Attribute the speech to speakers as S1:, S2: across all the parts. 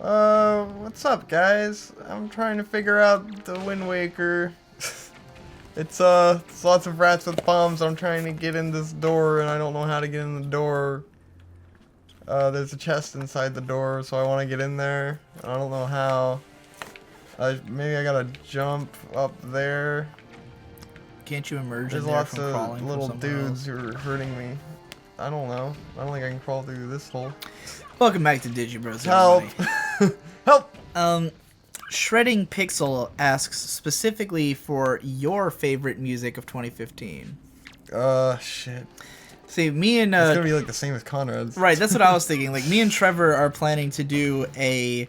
S1: What's up, guys? I'm trying to figure out the Wind Waker. It's lots of rats with bombs. I'm trying to get in this door, and I don't know how to get in the door. There's a chest inside the door, so I want to get in there. I don't know how. Maybe I gotta jump up there.
S2: Can't you emerge
S1: There's
S2: in there
S1: lots
S2: from
S1: of
S2: crawling
S1: little
S2: from somewhere
S1: dudes who are hurting me. I don't know. I don't think I can crawl through this hole.
S2: Welcome back to Digi Bros.
S1: Help! Help!
S2: Shredding Pixel asks specifically for your favorite music of 2015.
S1: Shit.
S2: See, me and
S1: It's gonna be like the same as Conrad's.
S2: right, that's what I was thinking. Like, me and Trevor are planning to do a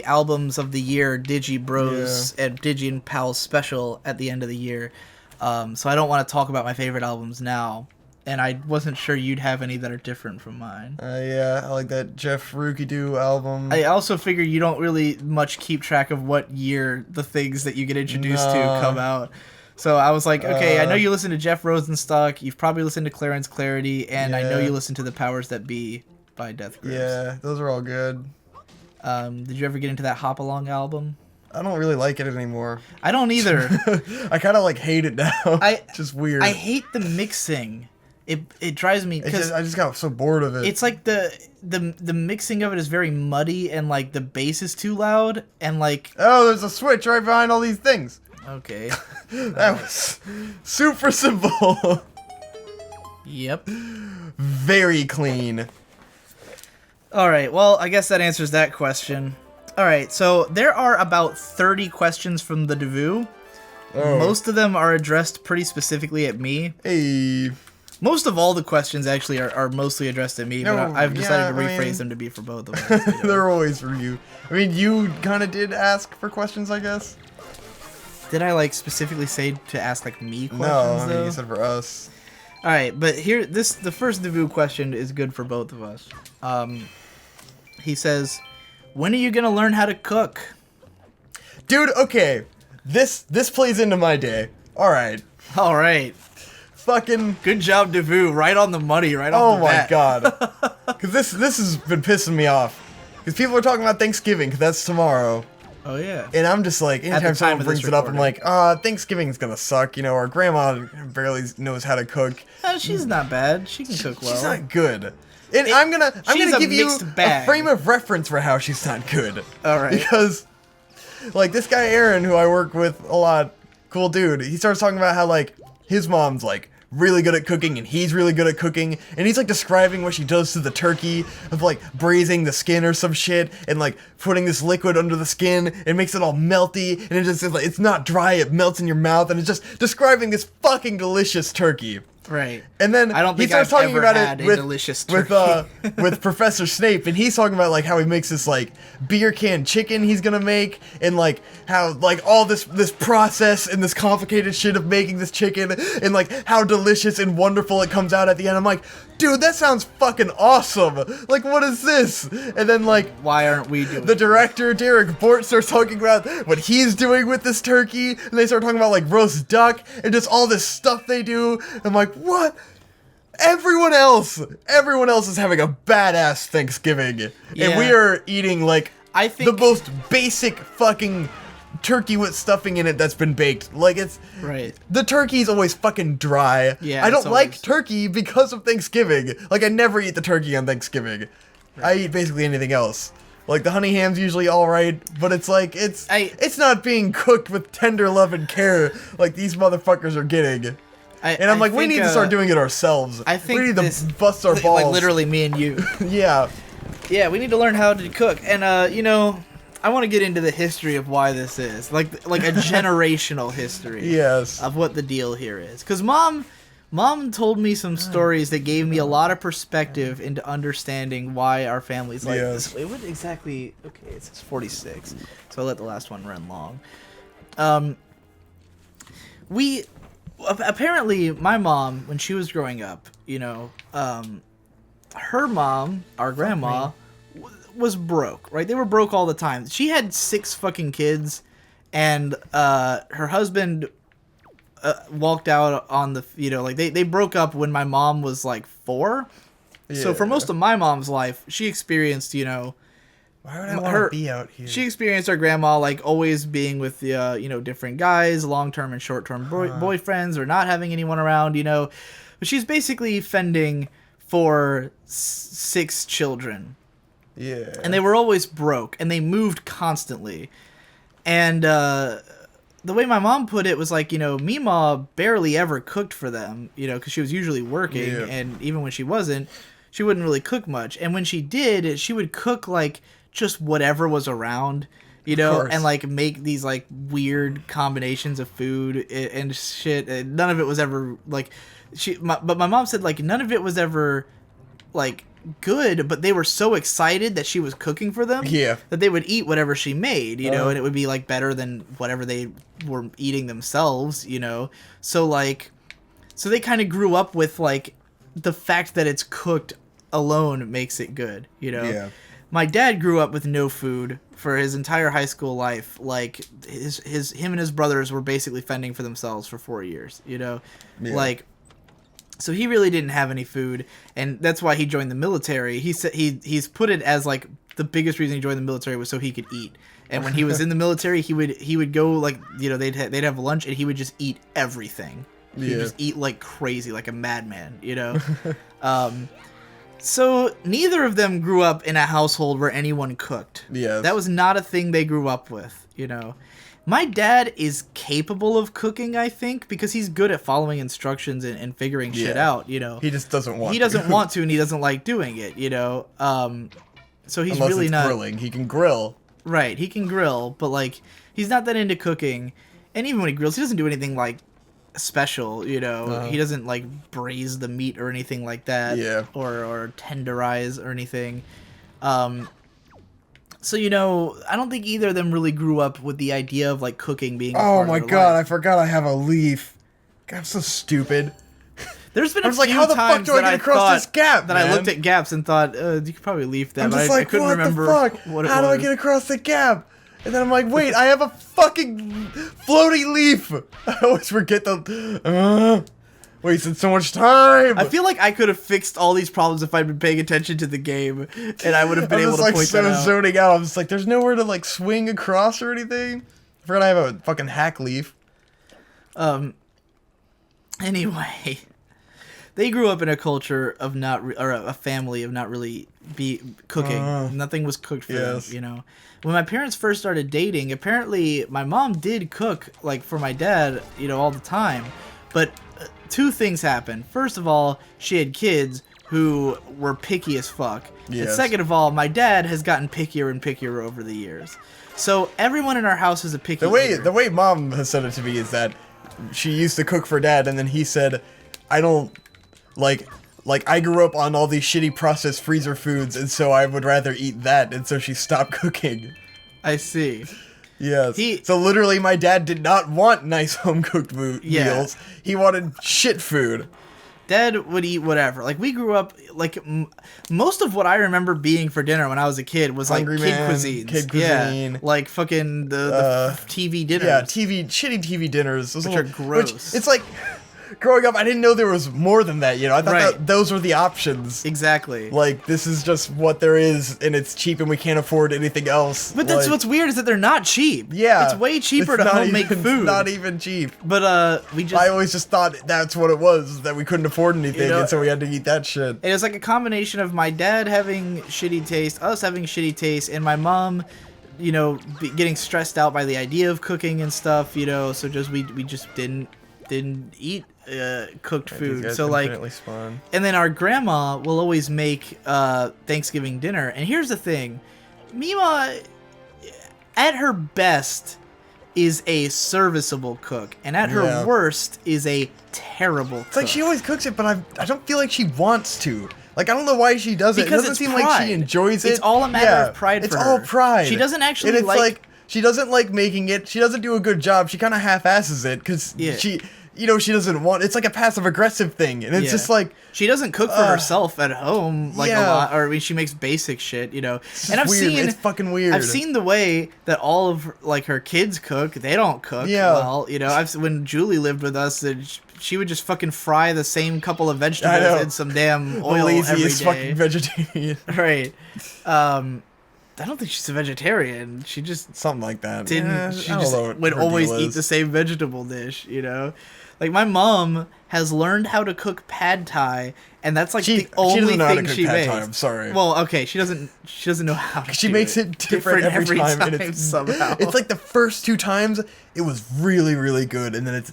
S2: albums of the year Digi Bros and Digi and Pals special at the end of the year. So I don't want to talk about my favorite albums now, and I wasn't sure you'd have any that are different from mine.
S1: Yeah, I like that Jeff Rookie-Doo album.
S2: I also figure you don't really much keep track of what year the things that you get introduced to come out. So I was like, okay, I know you listen to Jeff Rosenstock, you've probably listened to Clarence Clarity, and I know you listen to The Powers That Be by Death Grips.
S1: Yeah, those are all good.
S2: Did you ever get into that Hop Along album?
S1: I don't really like it anymore.
S2: I don't either.
S1: I kind of like hate it now. Just weird.
S2: I hate the mixing. It drives me because
S1: I just got so bored of it.
S2: it's like the mixing of it is very muddy, and like the bass is too loud, and like
S1: there's a switch right behind all these things.
S2: okay.
S1: That was super simple.
S2: Yep.
S1: Very clean.
S2: All right. Well, I guess that answers that question. All right. So there are about 30 questions from the Devu. Most of them are addressed pretty specifically at me.
S1: Hey.
S2: Most of all the questions actually are mostly addressed at me, but I've decided to rephrase them to be for both of us. You know?
S1: They're always for you. I mean, you kind of did ask for questions, I guess.
S2: Did I like specifically say to ask like me questions?
S1: No, I mean,
S2: though?
S1: you said for us.
S2: All right, but here the first Devu question is good for both of us. He says, "When are you gonna learn how to cook?"
S1: Dude, okay. This plays into my day. All right.
S2: All right.
S1: Fucking
S2: Good job, Devu. Right on the money. Right off the bat.
S1: Oh my god. Because this has been pissing me off. Because people are talking about Thanksgiving, because that's tomorrow.
S2: Oh yeah.
S1: And I'm just like, anytime someone brings it up, I'm like, Thanksgiving's gonna suck. You know, our grandma barely knows how to cook.
S2: She's not bad. She can cook well.
S1: She's not good. And I'm gonna give you a frame of reference for how she's not good.
S2: All right.
S1: Because, like, this guy Aaron, who I work with a lot, cool dude, he starts talking about how, like, his mom's, like, really good at cooking, and he's really good at cooking, and he's like describing what she does to the turkey of like braising the skin or some shit, and like putting this liquid under the skin and makes it all melty, and it just is like, it's not dry, it melts in your mouth, and it's just describing this fucking delicious turkey.
S2: Right.
S1: And then
S2: I don't think
S1: he starts
S2: I've
S1: talking
S2: ever
S1: about
S2: had
S1: it
S2: a
S1: with
S2: delicious turkey.
S1: with Professor Snape, and he's talking about like how he makes this like beer can chicken he's gonna make, and like how like all this process and this complicated shit of making this chicken, and like how delicious and wonderful it comes out at the end. I'm like, dude, that sounds fucking awesome. Like, what is this? And then like,
S2: why aren't we doing
S1: the director Derek Bort starts talking about what he's doing with this turkey, and they start talking about like roast duck and just all this stuff they do. I'm like, what? Everyone else is having a badass Thanksgiving, and we are eating like the most basic fucking turkey with stuffing in it that's been baked. Like, it's
S2: right.
S1: The turkey's always fucking dry.
S2: Yeah,
S1: I don't like turkey because of Thanksgiving. Like, I never eat the turkey on Thanksgiving. Right. I eat basically anything else. Like, the honey ham's usually alright, but it's like, it's not being cooked with tender love and care like these motherfuckers are getting. And I'm like, we need to start doing it ourselves.
S2: I think
S1: we need to bust our balls.
S2: Like, literally me and you.
S1: Yeah.
S2: Yeah, we need to learn how to cook. And, you know, I want to get into the history of why this is. Like a generational history.
S1: Yes.
S2: Of what the deal here is. Because Mom told me some stories that gave me a lot of perspective into understanding why our family's like this. It would exactly... Okay, it says 46. So I'll let the last one run long. Apparently, my mom, when she was growing up, you know, her mom, our grandma, was broke, right? They were broke all the time. She had 6 fucking kids, and her husband walked out on the, you know, like, they broke up when my mom was, like, 4. Yeah. So for most of my mom's life, she experienced, you know,
S1: Why would I want to be out here?
S2: She experienced our grandma like always being with the different guys, long-term and short-term boyfriends, or not having anyone around, but she's basically fending for 6 children.
S1: Yeah.
S2: And they were always broke, and they moved constantly. And the way my mom put it was like, Mima barely ever cooked for them, because she was usually working, and even when she wasn't, she wouldn't really cook much. And when she did, she would cook like just whatever was around, and like make these like weird combinations of food and shit. And none of it was ever like but my mom said like none of it was ever like good, but they were so excited that she was cooking for them that they would eat whatever she made, and it would be like better than whatever they were eating themselves, so they kind of grew up with like the fact that it's cooked alone makes it good, My dad grew up with no food for his entire high school life. Like him and his brothers were basically fending for themselves for 4 years, like. So he really didn't have any food, and that's why he joined the military. He said he's put it as like the biggest reason he joined the military was so he could eat. And when he was in the military, he would go like they'd have lunch, and he would just eat everything. He'd just eat like crazy, like a madman, So neither of them grew up in a household where anyone cooked.
S1: Yes.
S2: That was not a thing they grew up with, My dad is capable of cooking, I think, because he's good at following instructions and figuring shit out,
S1: He just doesn't want to.
S2: He doesn't want to, and he doesn't like doing it, So he's
S1: Unless
S2: really
S1: it's
S2: not...
S1: grilling. He can grill.
S2: Right, he can grill, but, like, he's not that into cooking. And even when he grills, he doesn't do anything, like, special, He doesn't, like, braise the meat or anything like that.
S1: Yeah.
S2: Or tenderize or anything. So, I don't think either of them really grew up with the idea of, like, cooking being a part
S1: my
S2: of their
S1: god,
S2: life.
S1: I forgot I have a leaf. God, I'm so stupid.
S2: There's been a few
S1: like, how the fuck
S2: times
S1: do I
S2: that
S1: get across this gap,
S2: that
S1: man?
S2: I looked at gaps and thought, you could probably leaf that,
S1: I'm
S2: but
S1: just
S2: I couldn't remember
S1: what the fuck?
S2: what it
S1: How
S2: was.
S1: do I get across the gap? And then I'm like, wait, I have a fucking floating leaf. I always forget the... wasted so much time.
S2: I feel like I could have fixed all these problems if I'd been paying attention to the game, and I would have been able to point that out.
S1: Zoning out. I'm just like, there's nowhere to like swing across or anything. I forgot I have a fucking hack leaf.
S2: Anyway, they grew up in a culture of or a family of not really cooking. Nothing was cooked for them, When my parents first started dating, apparently my mom did cook like for my dad, all the time, but. 2 things happened. First of all, she had kids who were picky as fuck.
S1: Yes.
S2: And second of all, my dad has gotten pickier and pickier over the years. So everyone in our house is a picky eater.
S1: The way mom has said it to me is that she used to cook for dad, and then he said, I don't like I grew up on all these shitty processed freezer foods, and so I would rather eat that, and so she stopped cooking.
S2: I see.
S1: Yes. So literally, my dad did not want nice home-cooked meals. He wanted shit food.
S2: Dad would eat whatever. Like, we grew up, like, most of what I remember being for dinner when I was a kid was, like, kid cuisines.
S1: Kid cuisine.
S2: Yeah, like, fucking the TV dinners.
S1: Yeah, shitty TV dinners.
S2: Which are gross.
S1: It's like... Growing up, I didn't know there was more than that, I thought that those were the options.
S2: Exactly.
S1: Like, this is just what there is, and it's cheap, and we can't afford anything else.
S2: But that's what's weird is that they're not cheap.
S1: Yeah.
S2: It's way cheaper to home make food.
S1: It's not even cheap.
S2: But, I
S1: always just thought that's what it was, that we couldn't afford anything, and so we had to eat that shit.
S2: It was like a combination of my dad having shitty taste, us having shitty taste, and my mom... getting stressed out by the idea of cooking and stuff, so just we just didn't eat cooked food. So like, and then our grandma will always make Thanksgiving dinner. And here's the thing, Mima, at her best, is a serviceable cook, and at her worst is a terrible cook.
S1: It's like she always cooks it, but I don't feel like she wants to. Like, I don't know why she does it.
S2: Because
S1: it doesn't seem
S2: pride.
S1: like she enjoys it.
S2: It's all a matter of pride for her.
S1: It's all pride.
S2: She doesn't actually
S1: and it's like she doesn't like making it. She doesn't do a good job. She kind of half-asses it because she... she doesn't want... It's like a passive-aggressive thing, and it's just like...
S2: She doesn't cook for herself at home, like, a lot, or, I mean, she makes basic shit, And I've seen...
S1: It's fucking weird.
S2: I've seen the way that all of, like, her kids cook. They don't cook well, when Julie lived with us, she would just fucking fry the same couple of vegetables in some damn oil every day.
S1: Fucking vegetarian.
S2: Right. I don't think she's a vegetarian. She just
S1: Something like that.
S2: didn't.
S1: Yeah,
S2: She
S1: I don't
S2: just
S1: know what
S2: would
S1: her
S2: always
S1: deal
S2: eat
S1: is.
S2: the same vegetable dish. You know, like my mom has learned how to cook pad thai, and that's like the only
S1: doesn't know how to
S2: thing
S1: cook
S2: she
S1: pad
S2: makes.
S1: thai, I'm sorry.
S2: Well, okay, she doesn't know how to.
S1: She
S2: do
S1: makes it different every time, and it's
S2: somehow.
S1: It's like the first 2 times it was really, really good, and then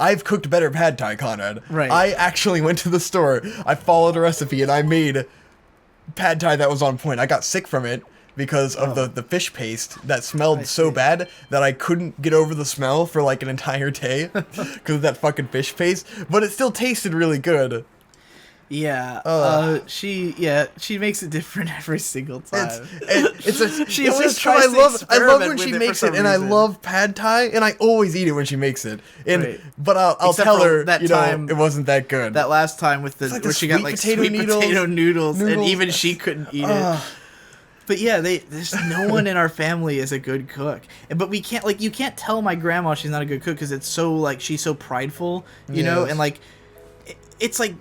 S1: I've cooked better pad thai, Conrad.
S2: Right.
S1: I actually went to the store, I followed a recipe, and I made pad thai that was on point. I got sick from it because of the fish paste that smelled so bad that I couldn't get over the smell for like an entire day because of that fucking fish paste, but it still tasted really good.
S2: Yeah, she makes it different every single time. She always
S1: just 'cause
S2: tries to
S1: I love
S2: experiment
S1: when
S2: with
S1: she
S2: it for
S1: makes
S2: some
S1: it, and I
S2: reason.
S1: love pad thai, and I always eat it when she makes it. And
S2: Right.
S1: but I'll
S2: Except
S1: tell
S2: for
S1: her
S2: that
S1: you know
S2: time-
S1: it wasn't that good.
S2: That last time with
S1: like
S2: where
S1: the
S2: she got
S1: sweet
S2: like
S1: potato
S2: sweet
S1: noodles-
S2: potato noodles, and
S1: noodles.
S2: even she couldn't eat it. But yeah, there's no one in our family is a good cook. But we can't you can't tell my grandma she's not a good cook because it's so like she's so prideful, you know,
S1: Yes.
S2: and like it's like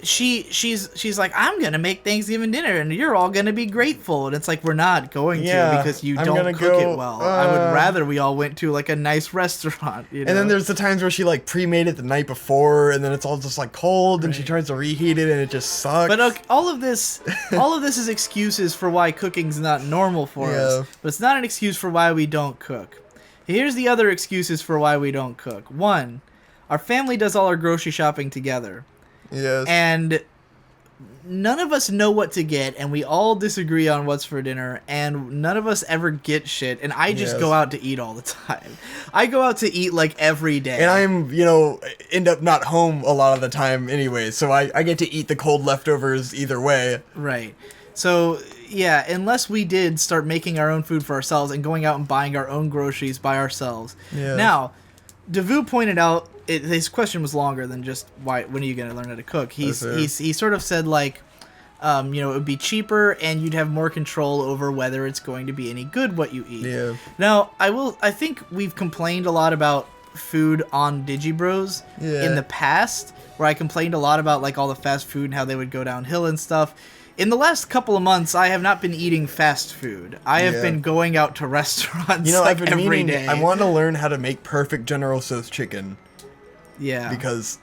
S2: she's like, I'm gonna make Thanksgiving dinner and you're all gonna be grateful, and it's like we're not going
S1: Yeah,
S2: to because you
S1: I'm
S2: don't
S1: gonna
S2: cook
S1: go,
S2: it well. I would rather we all went to like a nice restaurant, you know?
S1: And then there's the times where she like pre-made it the night before, and then it's all just like cold, and she tries to reheat it, and it just sucks.
S2: But all of this is excuses for why cooking's not normal for us. But it's not an excuse for why we don't cook. Here's the other excuses for why we don't cook. One, our family does all our grocery shopping together.
S1: Yes.
S2: And none of us know what to get, and we all disagree on what's for dinner, and none of us ever get shit, and I just go out to eat all the time. I go out to eat like every day.
S1: And I'm, end up not home a lot of the time anyway, so I get to eat the cold leftovers either way.
S2: Right. So, yeah, unless we did start making our own food for ourselves and going out and buying our own groceries by ourselves.
S1: Yeah.
S2: Now, Devu pointed out, his question was longer than just when are you going to learn how to cook. He sort of said like, it would be cheaper and you'd have more control over whether it's going to be any good what you eat.
S1: Yeah.
S2: Now, I think we've complained a lot about food on Digi Bros in the past, where I complained a lot about like all the fast food and how they would go downhill and stuff. In the last couple of months, I have not been eating fast food. I have been going out to restaurants
S1: I've been
S2: every day.
S1: I want to learn how to make perfect General Tso's chicken.
S2: Yeah.
S1: Because,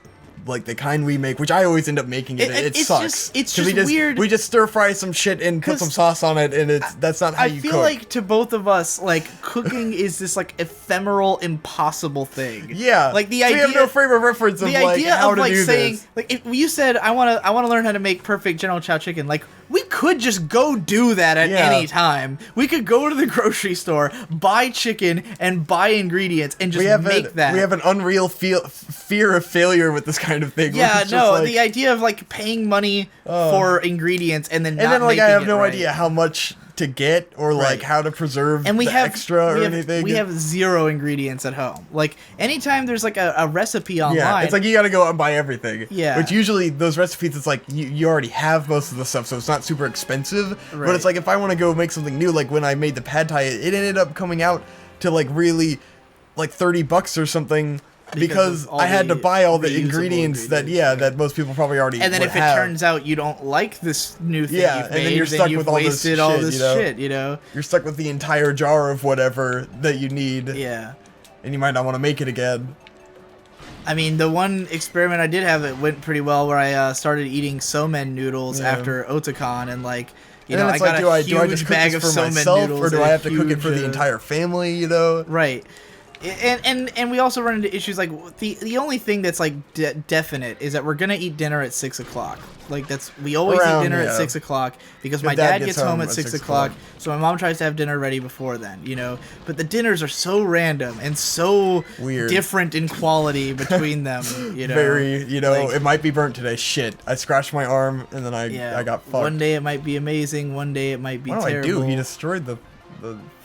S1: like, the kind we make, which I always end up making it
S2: it's
S1: sucks.
S2: it's
S1: 'Cause
S2: just weird.
S1: We just stir fry some shit and put
S2: 'Cause
S1: some sauce on it, and that's not how you
S2: feel
S1: cook.
S2: like to both of us, like, cooking is this, like, ephemeral, impossible thing.
S1: Yeah.
S2: Like, the
S1: So
S2: idea...
S1: we have no frame of reference of,
S2: the
S1: like,
S2: idea
S1: how
S2: of
S1: to
S2: like
S1: do
S2: saying
S1: this.
S2: like if you said I want to learn how to make perfect General Tso chicken, like we could just go do that at any time. We could go to the grocery store, buy chicken and buy ingredients and just make that.
S1: We have an unreal fear of failure with this kind of thing.
S2: Yeah,
S1: It's just
S2: no,
S1: like,
S2: the idea of like paying money for ingredients and then not
S1: like I
S2: making
S1: have
S2: it
S1: no
S2: right.
S1: idea how much to get or like how to preserve
S2: And we
S1: the
S2: have
S1: extra or anything.
S2: We have 0 ingredients at home. Like anytime there's like a recipe online,
S1: Yeah, it's like you gotta go out and buy everything.
S2: Yeah.
S1: Which usually those recipes, it's like you already have most of the stuff, so it's not super expensive. But
S2: Right.
S1: it's like if I want to go make something new, like when I made the pad thai, it ended up coming out to like really like $30 or something. Because
S2: of all
S1: I had to
S2: the
S1: buy all the
S2: reusable
S1: ingredients that
S2: ingredients,
S1: that most people probably already
S2: and then
S1: would
S2: if it
S1: have.
S2: turns out you don't like this new thing
S1: Yeah,
S2: you've
S1: and
S2: made,
S1: then you're stuck
S2: you've
S1: with all this
S2: wasted all
S1: shit,
S2: this
S1: you know?
S2: shit, you know?
S1: You're stuck with the entire jar of whatever that you need.
S2: Yeah.
S1: And you might not want to make it again.
S2: I mean, the one experiment I did have, it went pretty well, where I started eating somen noodles after Otakon, and like, you know, I got a
S1: do I just
S2: huge
S1: cook
S2: bag
S1: this
S2: of
S1: for
S2: somen
S1: myself,
S2: noodles,
S1: or do
S2: and
S1: I
S2: a
S1: have to cook it for
S2: huge,
S1: the entire family? You know,
S2: right? And we also run into issues like the only thing that's like definite is that we're gonna eat dinner at 6 o'clock. Like we always eat dinner at 6 o'clock because my dad gets home at 6 o'clock. So my mom tries to have dinner ready before then, you know. But the dinners are so random and so
S1: weird,
S2: different in quality between them. You know,
S1: very. You know,
S2: like,
S1: it might be burnt today. Shit, I scratched my arm and then I got fucked.
S2: One day it might be amazing. One day it might be
S1: what
S2: terrible.
S1: do I do? He destroyed the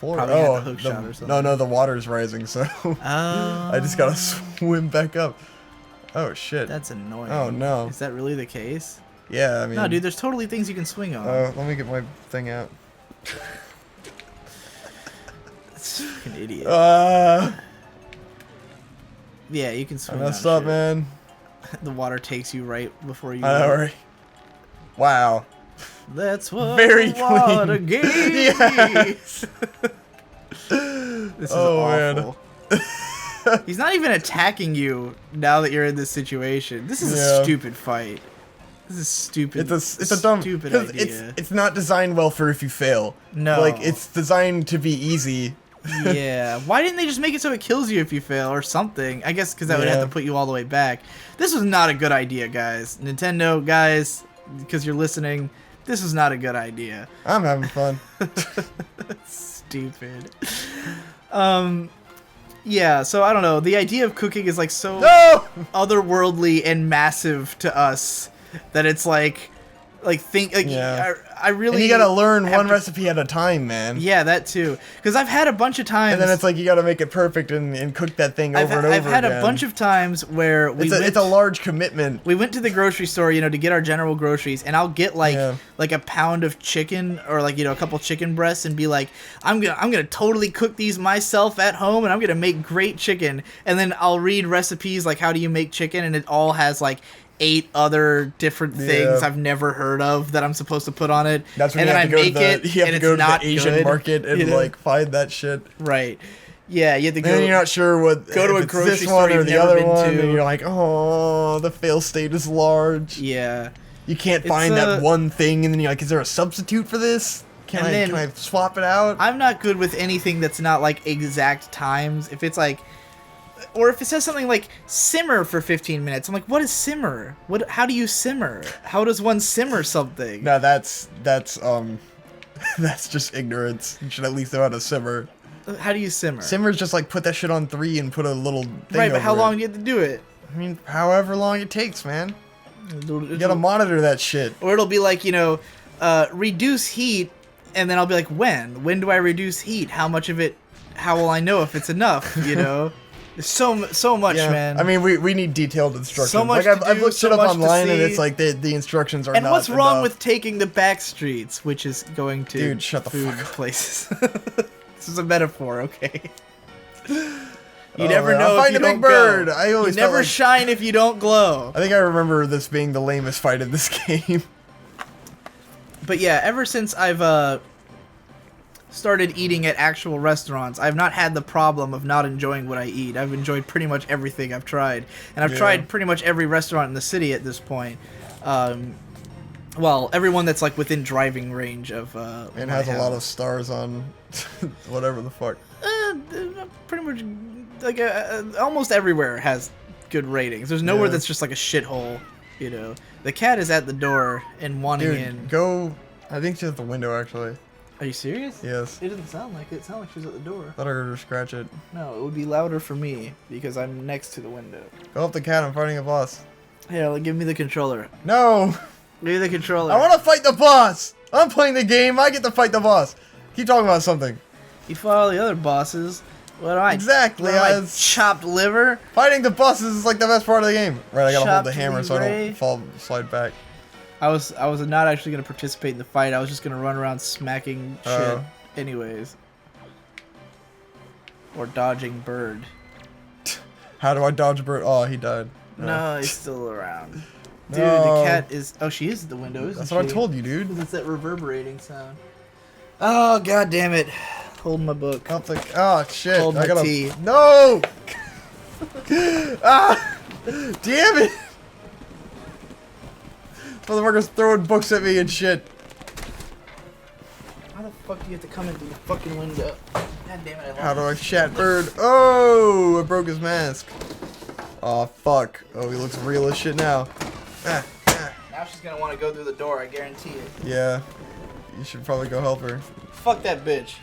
S1: floor.
S2: Probably had a hook shot or something.
S1: No, the water's rising, so I just gotta swim back up. Oh shit.
S2: That's annoying.
S1: Oh no.
S2: Is that really the case?
S1: Yeah, I mean.
S2: No, dude. There's totally things you can swing on.
S1: Let me get my thing out.
S2: That's fucking idiot. Yeah, you can swing.
S1: I messed
S2: on
S1: up,
S2: shit.
S1: man.
S2: The water takes you right before you.
S1: I know, right? Wow.
S2: That's what
S1: Very
S2: water
S1: clean.
S2: gave.
S1: Yes.
S2: This is
S1: Oh,
S2: awful. He's not even attacking you now that you're in this situation. This is a stupid fight. This is stupid.
S1: It's a dumb
S2: stupid
S1: 'cause
S2: idea.
S1: It's not designed well for if you fail.
S2: No.
S1: Like it's designed to be easy.
S2: Yeah. Why didn't they just make it so it kills you if you fail or something? I guess because that would have to put you all the way back. This was not a good idea, guys. Nintendo, guys, because you're listening, this was not a good idea.
S1: I'm having fun.
S2: Stupid. Yeah, so I don't know. The idea of cooking is like so otherworldly and massive to us that it's like I really.
S1: And you gotta learn one recipe at a time, man.
S2: Yeah, that too. Because I've had a bunch of times.
S1: And then it's like you gotta make it perfect and cook that thing over and over.
S2: I've had
S1: again.
S2: a bunch of times where
S1: it's a large commitment.
S2: We went to the grocery store, you know, to get our general groceries, and I'll get like a pound of chicken or like, you know, a couple chicken breasts and be like, I'm gonna totally cook these myself at home and I'm gonna make great chicken. And then I'll read recipes like how do you make chicken, and it all has like 8 other different things I've never heard of that I'm supposed to put on it.
S1: That's when
S2: and
S1: you
S2: then
S1: have to go to the, you have to go to the Asian
S2: good,
S1: market and like find that shit.
S2: Right. Yeah, you have to go.
S1: And then you're not sure what
S2: go to a
S1: it's
S2: grocery
S1: this
S2: store
S1: one or
S2: you've
S1: the
S2: never
S1: other
S2: been
S1: one,
S2: to.
S1: and you're like, oh, the fail state is large.
S2: Yeah.
S1: You can't find that one thing, and then you're like, is there a substitute for this? Can I swap it out?
S2: I'm not good with anything that's not like exact times. If it's like, or if it says something like simmer for 15 minutes, I'm like, what is simmer? How do you simmer? How does one simmer something?
S1: No, that's that's just ignorance. You should at least know how to simmer.
S2: How do you simmer?
S1: Simmer's just like put that shit on 3 and put a little thing
S2: right, but how
S1: over
S2: long
S1: it.
S2: do you have to do it?
S1: I mean, however long it takes, man. You gotta monitor that shit.
S2: Or it'll be like, you know, reduce heat, and then I'll be like, when? When do I reduce heat? How much of it? How will I know if it's enough? You know, there's so much, man.
S1: I mean, we need detailed instructions.
S2: So much
S1: like
S2: to
S1: I've
S2: do,
S1: looked
S2: so
S1: it up
S2: much to
S1: online, and
S2: see.
S1: it's like the instructions are
S2: and
S1: not
S2: what's wrong
S1: enough.
S2: with taking the back streets, which is going to
S1: Dude, shut the
S2: food
S1: fuck up.
S2: places? This is a metaphor, okay? You never
S1: man,
S2: know
S1: I'll
S2: if
S1: find
S2: you
S1: a big
S2: don't
S1: bird.
S2: go.
S1: I always
S2: you never
S1: felt like-
S2: shine if you don't glow.
S1: I think I remember this being the lamest fight in this game.
S2: But yeah, ever since I've started eating at actual restaurants, I've not had the problem of not enjoying what I eat. I've enjoyed pretty much everything I've tried. And I've tried pretty much every restaurant in the city at this point. Well, everyone that's like within driving range of
S1: And has a lot of stars on whatever the fuck.
S2: Pretty much like almost everywhere has good ratings. There's nowhere that's just like a shithole, you know. The cat is at the door and wanting in.
S1: Go. I think she's at the window actually.
S2: Are you serious?
S1: Yes.
S2: It doesn't sound like it. It sounds like she's at the door.
S1: Let her scratch it.
S2: No, it would be louder for me because I'm next to the window.
S1: Go help the cat. I'm fighting a boss.
S2: Here, give me the controller.
S1: No.
S2: Give me the controller.
S1: I want to fight the boss. I'm playing the game. I get to fight the boss. Keep talking about something.
S2: You fought all the other bosses. What am I?
S1: Exactly.
S2: What am I, chopped liver?
S1: Fighting the bosses is like the best part of the game. Right, I gotta hold the
S2: Chopped
S1: hammer so I
S2: liver.
S1: don't slide back.
S2: I was not actually gonna participate in the fight. I was just gonna run around smacking shit,
S1: Oh.
S2: anyways, or dodging bird.
S1: How do I dodge a bird? Oh, he died.
S2: No, he's still around. Dude,
S1: No.
S2: the cat is. Oh, she is at the window, isn't
S1: That's
S2: she?
S1: what I told you, dude.
S2: It's that reverberating sound. Oh, god damn it! Hold my book.
S1: Oh shit!
S2: Hold
S1: I
S2: my
S1: gotta.
S2: tea.
S1: No! Ah! Damn it! Motherfucker's throwing books at me and shit.
S2: How the fuck do you have to come in through the fucking window? God damn it!
S1: How do I shat bird? Oh! I broke his mask. Oh fuck! Oh, he looks real as shit now. Ah, ah.
S2: Now she's gonna want to go through the door. I guarantee it.
S1: Yeah. You should probably go help her.
S2: Fuck that bitch.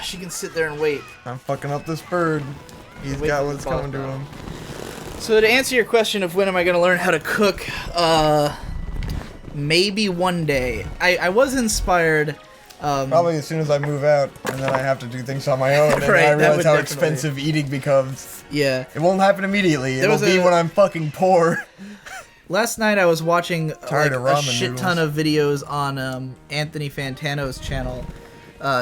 S2: She can sit there and wait.
S1: I'm fucking up this bird. He's
S2: Wait
S1: got
S2: for the
S1: what's
S2: boss
S1: coming to
S2: now.
S1: him.
S2: So to answer your question of when am I gonna learn how to cook, maybe one day. I was inspired.
S1: Probably as soon as I move out, and then I have to do things on my own, and
S2: Right,
S1: I
S2: that
S1: realize
S2: would
S1: how
S2: definitely-
S1: expensive eating becomes.
S2: Yeah.
S1: It won't happen immediately. It'll
S2: was
S1: be
S2: a-
S1: when I'm fucking poor.
S2: Last night I was watching
S1: Tired
S2: like,
S1: of
S2: a
S1: ramen
S2: shit ton of videos on Anthony Fantano's channel.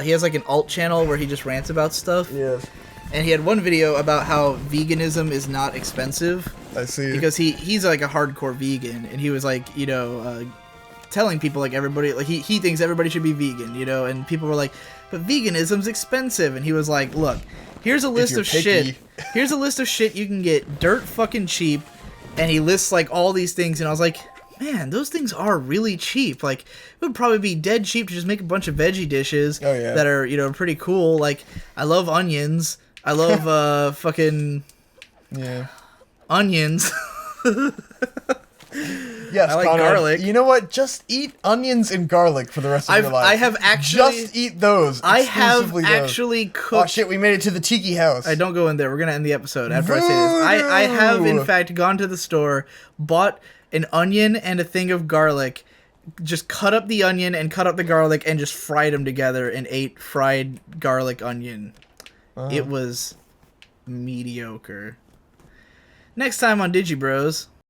S2: He has like an alt channel where he just rants about stuff.
S1: Yes.
S2: And he had one video about how veganism is not expensive.
S1: I see.
S2: Because he's like a hardcore vegan, and he was like, you know, telling people like everybody like he thinks everybody should be vegan, you know, and people were like, but veganism's expensive, and he was like, look, here's a list of shit. Here's a list of shit you can get dirt fucking cheap, and he lists like all these things, and I was like, man, those things are really cheap. Like, it would probably be dead cheap to just make a bunch of veggie dishes that are, you know, pretty cool. Like, I love onions. I love fucking onions.
S1: Yes,
S2: I like
S1: Conrad,
S2: garlic.
S1: You know what? Just eat onions and garlic for the rest of your life.
S2: I have actually
S1: just eat those.
S2: I have
S1: Exclusively those.
S2: actually cooked.
S1: Oh shit, we made it to the tiki house.
S2: I don't go in there. We're gonna end the episode after I say this. I have in fact gone to the store, bought an onion and a thing of garlic, just cut up the onion and cut up the garlic and just fried them together and ate fried garlic onion. It was mediocre. Next time on Digi Bros.